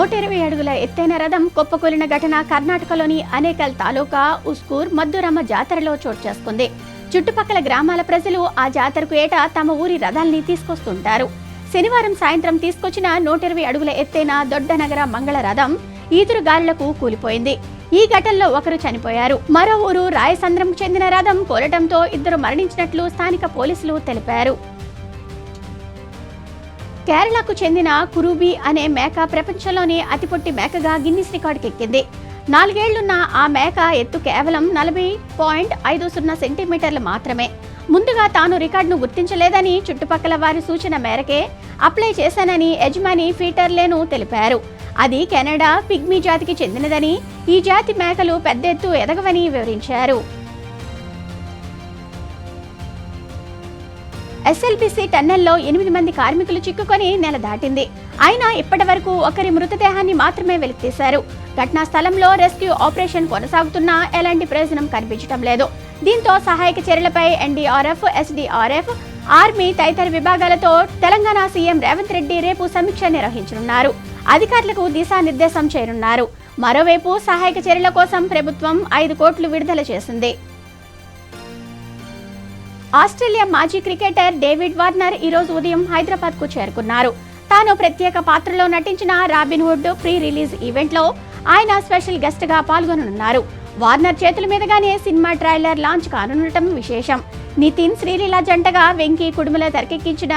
120 అడుగుల ఎత్తైన రథం కుప్పకూలిన ఘటన కర్ణాటకలోని అనేకల్ తాలూకా ఉస్కూర్ మద్దురమ్మ జాతరలో చోటు చేసుకుంది. చుట్టుపక్కల గ్రామాల ప్రజలు ఆ జాతరకు ఏటా తమ ఊరి రథాల్ని తీసుకొస్తుంటారు. శనివారం సాయంత్రం తీసుకొచ్చిన 120 అడుగుల ఎత్తైన దొడ్డనగర మంగళ రథం ఈదురు గాలులకు కూలిపోయింది. ఈ ఘటనలో ఒకరు చనిపోయారు. మరో ఊరు రాయసంద్రంకు చెందిన రథం కూలటంతో 2 మరణించినట్లు స్థానిక పోలీసులు తెలిపారు. కేరళకు చెందిన కురూబీ అనే మేక ప్రపంచంలోనే అతి పొట్టి మేకగా గిన్నిస్ రికార్డుకి ఎక్కింది. 4 ఏళ్లున్న ఆ మేక ఎత్తు కేవలం 40.50 సెంటీమీటర్లు మాత్రమే. ముందుగా తాను రికార్డును గుర్తించలేదని, చుట్టుపక్కల వారి సూచన మేరకే అప్లై చేశానని యజమాని పీటర్ లేను తెలిపారు. అది కెనడా పిగ్మీ జాతికి చెందినదని, ఈ జాతి మేకలు పెద్ద ఎత్తు ఎదగవని వివరించారు. ఎస్ఎల్బిసి టన్నెల్లో 8 మంది కార్మికులు చిక్కుకొని నెల దాటింది. అయినా ఇప్పటి వరకు ఒకరి మృతదేహాన్ని మాత్రమే వెలికితీశారు. ఘటనా స్థలంలో రెస్క్యూ ఆపరేషన్ కొనసాగుతున్నా ఎలాంటి ప్రయోజనం కనిపించడం లేదు. దీంతో సహాయక చర్యలపై ఎన్డీఆర్ఎఫ్, ఎస్డీఆర్ఎఫ్, ఆర్మీ తదితర విభాగాలతో తెలంగాణ సీఎం రేవంత్ రెడ్డి రేపు సమీక్ష నిర్వహించనున్నారు. అధికారులకు దిశానిర్దేశం చేయనున్నారు. మరోవైపు సహాయక చర్యల కోసం ప్రభుత్వం 5 కోట్లు విడుదల చేసింది. ఆస్ట్రేలియా మాజీ క్రికెటర్ డేవిడ్ వార్నర్ ఈ రోజు ఉదయం హైదరాబాద్ కు చేరుకున్నారు. తాను ప్రత్యేక పాత్రలో నటించిన రాబిన్హుడ్ ప్రీ రిలీజ్ ఈవెంట్ లో ఆయన స్పెషల్ గెస్ట్ గా పాల్గొననున్నారు. వార్నర్ చేతుల మీదుగానే సినిమా ట్రైలర్ లాంచ్ కానుండటం విశేషం. నితిన్, శ్రీలీల జంటగా వెంకీ కుడుముల తెరకెక్కించిన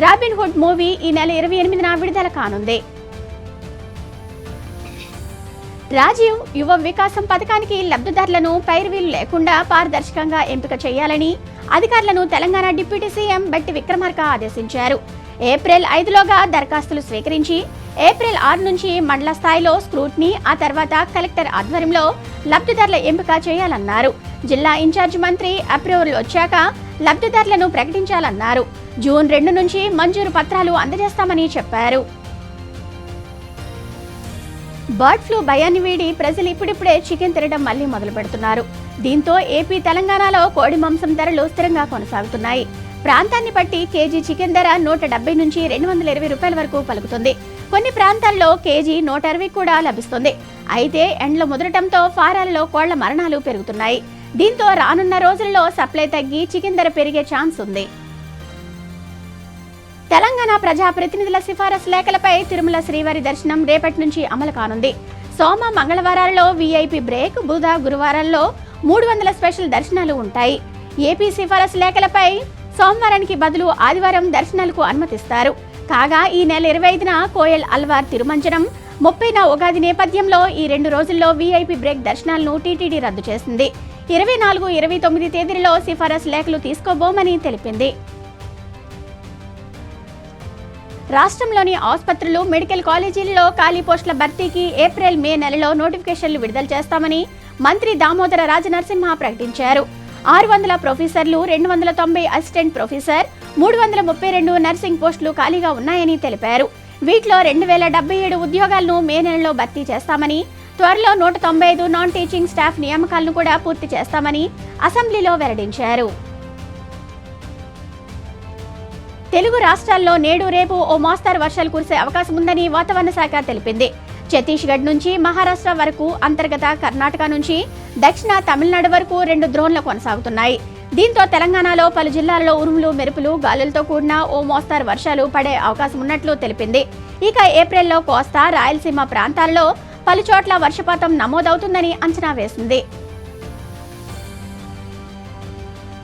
రాబిన్హుడ్ మూవీ ఈ నెల 28న విడుదల కానుంది. రాజీవ్ యువ వికాసం పథకానికి లబ్ధిదారులను పైరువీలు లేకుండా పారదర్శకంగా ఎంపిక చేయాలని అధికారులను తెలంగాణ డిప్యూటీ సీఎం బట్టి విక్రమార్క ఆదేశించారు. ఏప్రిల్ 5లోగా దరఖాస్తులు స్వీకరించి ఏప్రిల్ 6 నుంచి మండల స్థాయిలో స్క్రూట్నీ, ఆ తర్వాత కలెక్టర్ ఆధ్వర్యంలో లబ్ధిదారుల ఎంపిక చేయాలన్నారు. జిల్లా ఇన్ఛార్జ్ మంత్రి అప్రూవల్ వచ్చాక లబ్ధిదారులను ప్రకటించాలన్నారు. జూన్ 2 నుంచి మంజూరు పత్రాలు అందజేస్తామని చెప్పారు. బర్డ్ ఫ్లూ భయాన్ని వీడి ప్రజలు ఇప్పుడిప్పుడే చికెన్ తినడం మళ్లీ మొదలు పెడుతున్నారు. దీంతో ఏపీ, తెలంగాణలో కోడి మాంసం ధరలు స్థిరంగా కొనసాగుతున్నాయి. ప్రాంతాన్ని బట్టి కేజీ చికెన్ ధర 170 నుంచి 220 రూపాయల వరకు పలుకుతుంది. కొన్ని ప్రాంతాల్లో కేజీ 160 కూడా లభిస్తుంది. అయితే ఎండలు ముదరటంతో ఫారాలలో కోళ్ల మరణాలు పెరుగుతున్నాయి. దీంతో రానున్న రోజుల్లో సప్లై తగ్గి చికెన్ ధర పెరిగే ఛాన్స్ ఉంది. తెలంగాణ ప్రజాప్రతినిధుల సిఫారసు లేఖలపై తిరుమల శ్రీవారి దర్శనం రేపటి నుంచి అమలు కానుంది. సోమ, మంగళవారాల్లో వీఐపీ బ్రేక్, బుధ, గురువారాల్లో 300 స్పెషల్ దర్శనాలు ఉంటాయి. ఏపీ సిఫారసు లేఖలపై సోమవారానికి బదులు ఆదివారం దర్శనాలకు అనుమతిస్తారు. కాగా ఈ నెల 25న కోయల్ అల్వార్ తిరుమంజనం, 30న ఉగాది నేపథ్యంలో ఈ 2 రోజుల్లో వీఐపీ బ్రేక్ దర్శనాలను టీటీడీ రద్దు చేసింది. 24, 29 తేదీలలో సిఫారసు లేఖలు తీసుకోబోమని తెలిపింది. రాష్ట్రంలోని ఆసుపత్రులు, మెడికల్ కాలేజీలలో ఖాళీ పోస్టుల భర్తీకి ఏప్రిల్, మే నెలలో నోటిఫికేషన్లు విడుదల చేస్తామని మంత్రి దామోదర రాజనరసింహ ప్రకటించారు. 600 ప్రొఫెసర్లు, 290 అసిస్టెంట్ ప్రొఫెసర్, 332 నర్సింగ్ పోస్టులు ఖాళీగా ఉన్నాయని తెలిపారు. వీటిలో 2077 ఉద్యోగాలను మే నెలలో భర్తీ చేస్తామని, త్వరలో 195 నాన్ టీచింగ్ స్టాఫ్ నియామకాలను కూడా పూర్తి చేస్తామని అసెంబ్లీలో వెల్లడించారు. తెలుగు రాష్ట్రాల్లో నేడు, రేపు ఓ మోస్తరు వర్షాలు కురిసే అవకాశం ఉందని వాతావరణ శాఖ తెలిపింది. ఛత్తీస్గఢ్ నుంచి మహారాష్ట్ర వరకు, అంతర్గత కర్ణాటక నుంచి దక్షిణ తమిళనాడు వరకు 2 ద్రోణులు కొనసాగుతున్నాయి. దీంతో తెలంగాణలో పలు జిల్లాల్లో ఉరుములు, మెరుపులు, గాలులతో కూడిన ఓ మోస్తరు వర్షాలు పడే అవకాశం ఉన్నట్లు తెలిపింది. ఇక ఏప్రిల్లో కోస్తా, రాయలసీమ ప్రాంతాల్లో పలు చోట్ల వర్షపాతం నమోదవుతుందని అంచనా వేసింది.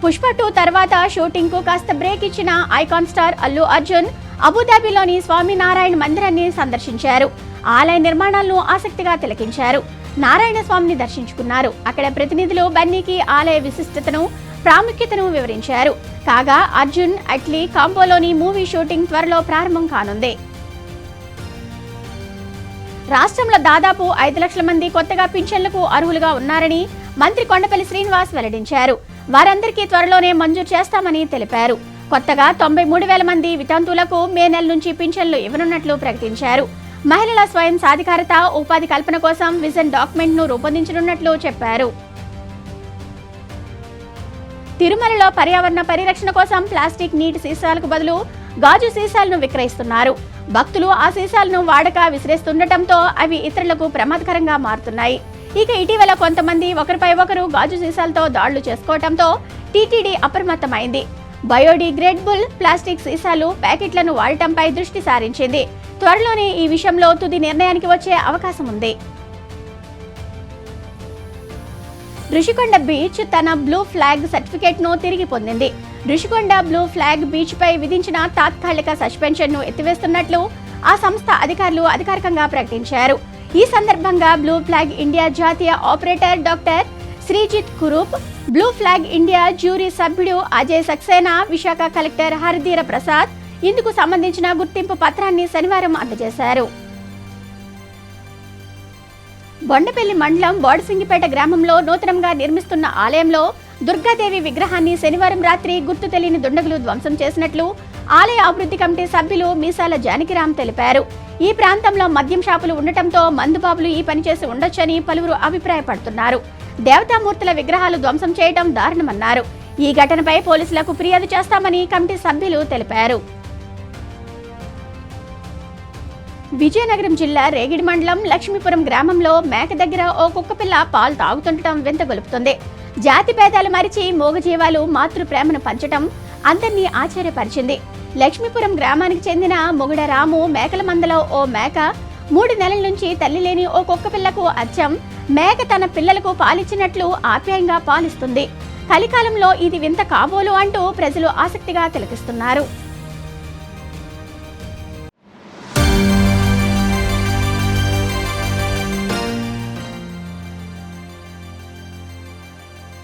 పుష్ప 2 తర్వాత షూటింగ్ కు కాస్త బ్రేక్ ఇచ్చిన ఐకాన్ స్టార్ అల్లు అర్జున్ అబుదాబిలోని స్వామినారాయణ మందిరాన్ని సందర్శించారు. ఆలయ నిర్మాణాలను ఆసక్తిగా తిలకించారు. నారాయణ స్వామిని దర్శించుకున్నారు. అక్కడ ప్రతినిధులు బన్నీకి ఆలయ విశిష్టతను, ప్రాముఖ్యతను వివరించారు. కాగా అర్జున్, అట్లీ కాంబోలోని మూవీ షూటింగ్ త్వరలో ప్రారంభం కానుంది. రాష్ట్రంలో దాదాపు 5 లక్షల మంది కొత్తగా పింఛన్లకు అర్హులుగా ఉన్నారని మంత్రి కొండపల్లి శ్రీనివాస్ వెల్లడించారు. వారందరికీ త్వరలోనే మంజూరు చేస్తామని తెలిపారు. కొత్తగా 93,000 మంది వితంతువులకు మే నెల నుంచి పింఛన్లు ఇవ్వనున్నట్లు ప్రకటించారు. మహిళల స్వయం సాధికారత, ఉపాధి కల్పన కోసం విజన్ డాక్యుమెంట్ ను రూపొందించనున్నట్లు చెప్పారు. తిరుమలలో పర్యావరణ పరిరక్షణ కోసం ప్లాస్టిక్ నీటి సీసాలకు బదులు గాజు సీసాలను విక్రయిస్తున్నారు. భక్తులు ఆ సీసాలను వాడక విసిరేస్తుండటంతో అవి ఇతరులకు ప్రమాదకరంగా మారుతున్నాయి. ఇక ఇటీవల కొంతమంది ఒకరిపై ఒకరు గాజు సీసాలతో దాడులు చేసుకోవడంతో టీటీడీ అప్రమత్తమైంది. బయోడిగ్రేడబుల్ ప్లాస్టిక్ సీసాలు, ప్యాకెట్లను వాడటంపై దృష్టి సారించింది. త్వరలోనే ఈ విషయంలో తుది నిర్ణయానికి వచ్చే అవకాశం ఉంది. రుషికొండ బీచ్ తన బ్లూ ఫ్లాగ్ సర్టిఫికేట్ను తిరిగి పొందింది. రుషికొండ బ్లూ ఫ్లాగ్ బీచ్పై విధించిన తాత్కాలిక సస్పెన్షన్ను ఎత్తివేస్తున్నట్లు ఆ సంస్థ అధికారులు అధికారికంగా ప్రకటించారు. ఈ సందర్భంగా బ్లూ ఫ్లాగ్ ఇండియా జాతీయ operator doctor Sreejith Kurup, blue flag India jury సభ్యుడు అజయ్ సక్సేనా, విశాఖ కలెక్టర్ హరిధీర ప్రసాద్ ఇందుకు సంబంధించిన గుర్తింపు పత్రాన్ని శనివారం అందజేశారు. బొండపల్లి మండలం బోడసింగిపేట గ్రామంలో నూతనంగా నిర్మిస్తున్న ఆలయంలో దుర్గాదేవి విగ్రహాన్ని శనివారం రాత్రి గుర్తు తెలియని దుండగులు ధ్వంసం చేసినట్లు ఆలయ అభివృద్ధి కమిటీ సభ్యులు మీసాల జానకిరామ్ తెలిపారు. ఈ ప్రాంతంలో మద్యం షాపులు ఉండటంతో మందుబాబులు ఈ పని చేసి ఉండొచ్చని పలువురు అభిప్రాయపడుతున్నారు. దేవతామూర్తుల విగ్రహాలు ధ్వంసం చేయడం దారుణమన్నారు. ఈ ఘటనపై పోలీసులకు ఫిర్యాదు చేస్తామని కమిటీ సభ్యులు తెలిపారు. విజయనగరం జిల్లా రేగిడి మండలం లక్ష్మీపురం గ్రామంలో మేక దగ్గర ఓ కుక్కపిల్ల పాలు తాగుతుండటం వింత గొలుపుతుంది. జాతి భేదాలు మరిచి మూగజీవాలు మాతృ ప్రేమను పంచటం అందరినీ ఆశ్చర్యపరిచింది. లక్ష్మీపురం గ్రామానికి చెందిన మొగుడ రాము మేకల మందలో ఓ మేక 3 నెలల నుంచి తల్లి లేని ఓ కుక్కపిల్లకు అచ్చం మేక తన పిల్లలకు పాలిచ్చినట్లు ఆప్యాయంగా పాలిస్తుంది. కలికాలంలో ఇది వింత కాబోలు అంటూ ప్రజలు ఆసక్తిగా తిలకిస్తున్నారు.